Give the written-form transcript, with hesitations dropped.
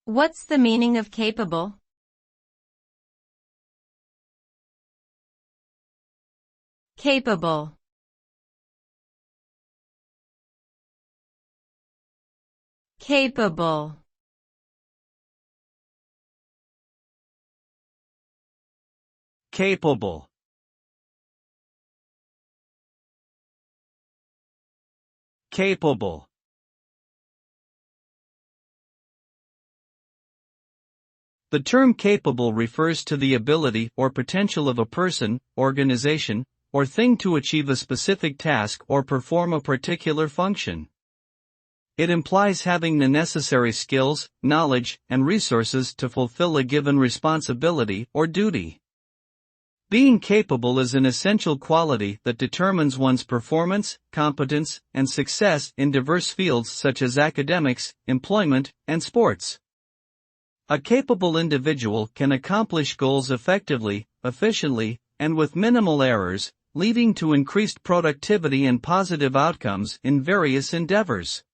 What's the meaning of capable? Capable. Capable. Capable. Capable. The term capable refers to the ability or potential of a person, organization, or thing to achieve a specific task or perform a particular function. It implies having the necessary skills, knowledge, and resources to fulfill a given responsibility or duty. Being capable is an essential quality that determines one's performance, competence, and success in diverse fields such as academics, employment, and sports. A capable individual can accomplish goals effectively, efficiently, and with minimal errors, leading to increased productivity and positive outcomes in various endeavors.